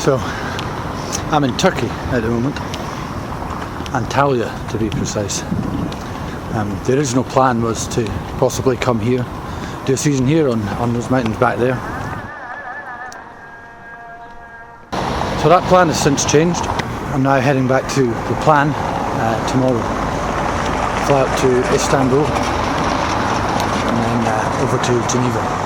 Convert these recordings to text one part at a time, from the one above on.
So I'm in Turkey at the moment, Antalya to be precise. The original plan was to possibly come here, do a season here on those mountains back there. So that plan has since changed. I'm now heading back to the Plagne tomorrow. Fly up to Istanbul and then over to Geneva.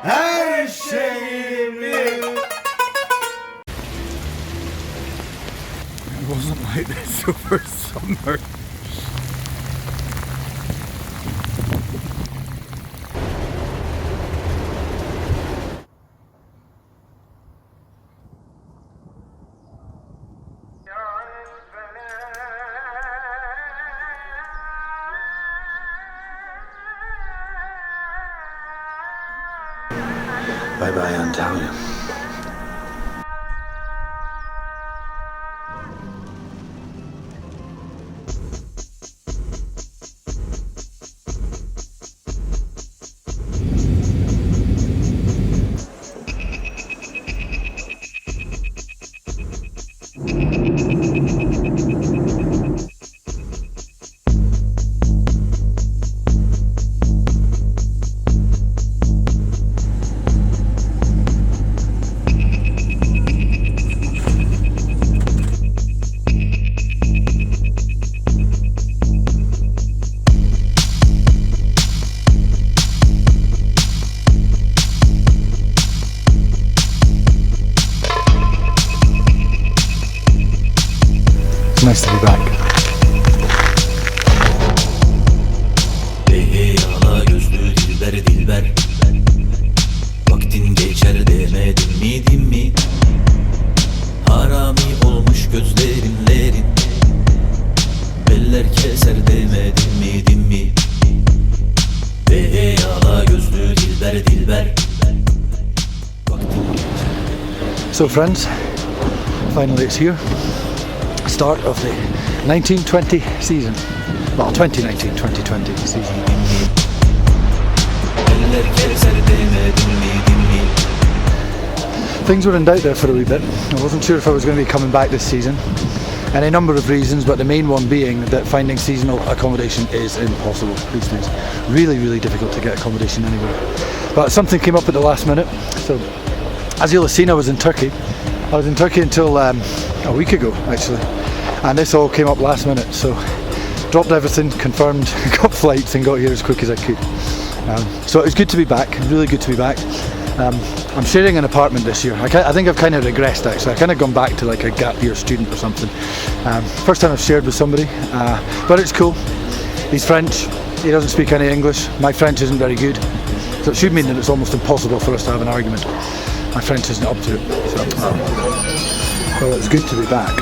Her şeyimi. It wasn't like this over summer. Bye bye Antalya. It's nice to be back. Ala gözlü dilber dilber, vaktin geçer demedin mi? Harami olmuş gözlerinlerin, beller keser demedin mi? Ala gözlü dilber dilber, vaktin geçer. So friends, finally it's here. Start of the 1920 season. Well, 2019-2020 season. Things were in doubt there for a wee bit. I wasn't sure if I was going to be coming back this season. And a number of reasons, but the main one being that finding seasonal accommodation is impossible these days. Really, really difficult to get accommodation anywhere. But something came up at the last minute. So, as you'll have seen, I was in Turkey. I was in Turkey until a week ago, actually. And this all came up last minute, so dropped everything, confirmed, got flights and got here as quick as I could. So it was good to be back, really good to be back. I'm sharing an apartment this year. I think I've kind of regressed actually. I've kind of gone back to like a gap year student or something. First time I've shared with somebody, but it's cool. He's French, he doesn't speak any English. My French isn't very good, so it should mean that it's almost impossible for us to have an argument. My French isn't up to it. So, well, it's good to be back.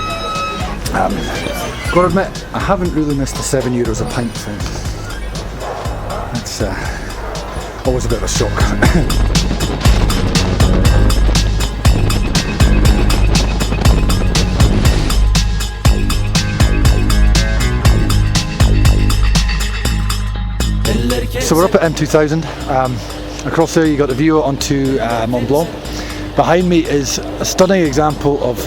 Gotta admit, I haven't really missed the €7 a pint thing. That's always a bit of a shock. So we're up at M2000. Across there you got the view onto Mont Blanc. Behind me is a stunning example of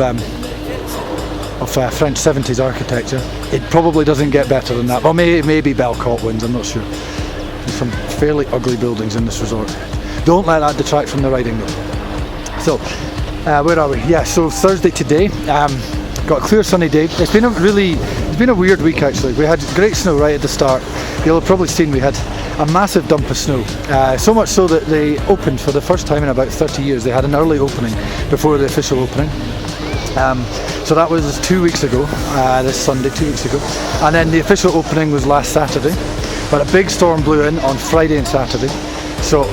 French 70s architecture. It probably doesn't get better than that. Well, maybe Belcourt wins, I'm not sure. There's some fairly ugly buildings in this resort. Don't let that detract from the riding though. So, where are we? Yeah, so Thursday today. Got a clear sunny day. It's been a weird week actually. We had great snow right at the start. You'll have probably seen we had a massive dump of snow. So much so that they opened for the first time in about 30 years. They had an early opening before the official opening. So that was 2 weeks ago, this Sunday, 2 weeks ago. And then the official opening was last Saturday. But a big storm blew in on Friday and Saturday. So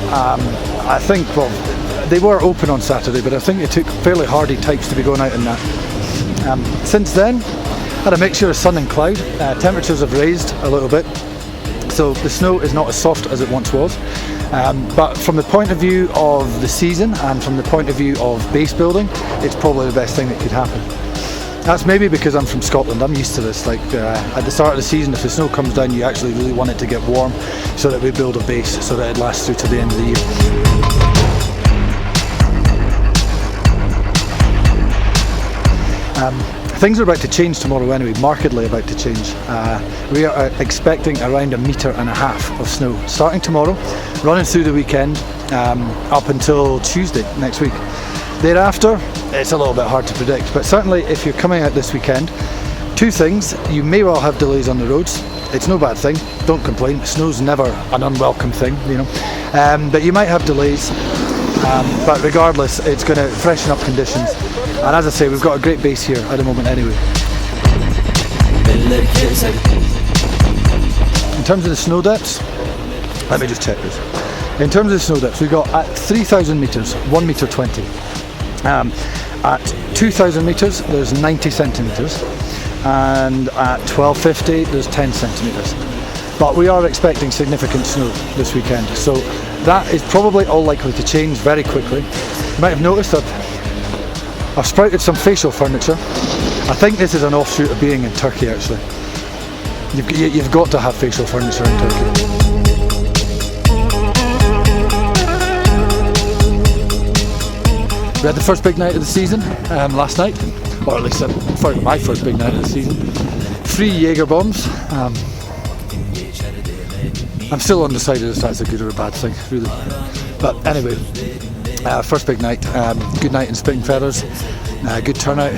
I think, well, they were open on Saturday, but I think it took fairly hardy types to be going out in that. Since then, had a mixture of sun and cloud. Temperatures have raised a little bit. So the snow is not as soft as it once was. But from the point of view of the season and from the point of view of base building, it's probably the best thing that could happen. That's maybe because I'm from Scotland. I'm used to this. Like at the start of the season, if the snow comes down, you actually really want it to get warm, so that we build a base so that it lasts through to the end of the year. Things are about to change tomorrow anyway, markedly about to change. We are expecting around 1.5 meters of snow starting tomorrow, running through the weekend up until Tuesday next week. Thereafter, it's a little bit hard to predict, but certainly if you're coming out this weekend, 2 things: you may well have delays on the roads. It's no bad thing, don't complain, snow's never an unwelcome thing, you know, but you might have delays, but regardless it's going to freshen up conditions, and as I say, we've got a great base here at the moment anyway. In terms of the snow depths, let me just check this. In terms of the snow depths, we've got at 3,000 metres, 1.20 meter. At 2,000 metres, there's 90 centimetres, and at 1,250, there's 10 centimetres. But we are expecting significant snow this weekend, so that is probably all likely to change very quickly. You might have noticed that I've sprouted some facial furniture. I think this is an offshoot of being in Turkey, actually. You've got to have facial furniture in Turkey. We had the first big night of the season last night, or at least my first big night of the season. 3 Jaeger bombs. I'm still undecided if that's a good or a bad thing, really. But anyway, first big night. Good night in Spitting Feathers. Good turnout.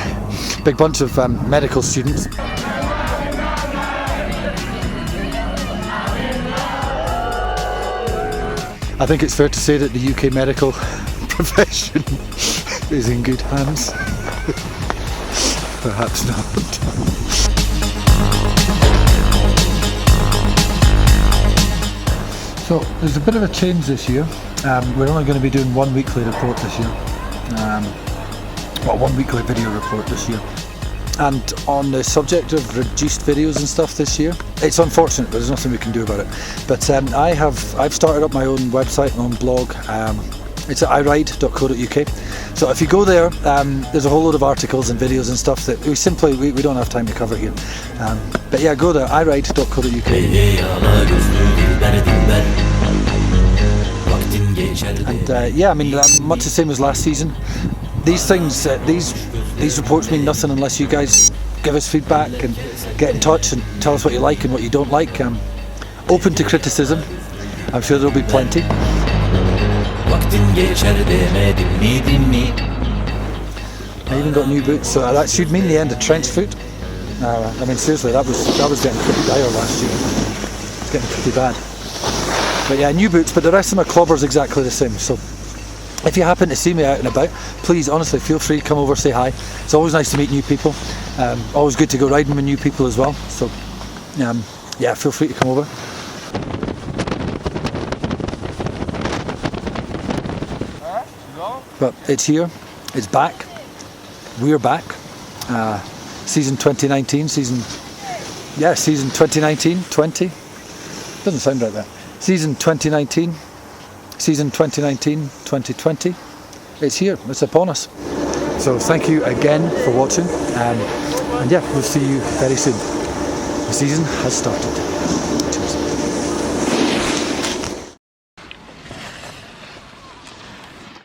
Big bunch of medical students. I think it's fair to say that the UK medical profession is in good hands. Perhaps not. So there's a bit of a change this year. We're only going to be doing 1 weekly report this year. 1 weekly video report this year. And on the subject of reduced videos and stuff this year, it's unfortunate, but there's nothing we can do about it. But I've started up my own website, my own blog. It's at iride.co.uk. So if you go there, there's a whole load of articles and videos and stuff that we don't have time to cover here. But yeah, go there, iride.co.uk. And yeah, I mean, much the same as last season. These things, these reports mean nothing unless you guys give us feedback and get in touch and tell us what you like and what you don't like. Open to criticism. I'm sure there'll be plenty. I even got new boots, so that should mean the end of trench foot. I mean, seriously, that was getting pretty dire last year. It's getting pretty bad. But yeah, new boots, but the rest of my clobber's exactly the same. So if you happen to see me out and about, please, honestly, feel free to come over, say hi. It's always nice to meet new people. Always good to go riding with new people as well. So yeah, feel free to come over. But it's here, it's back, we're back. Season 2019, season 2019, 20? Doesn't sound right there. Season 2019, 2020. It's here, it's upon us. So thank you again for watching, and yeah, we'll see you very soon. The season has started.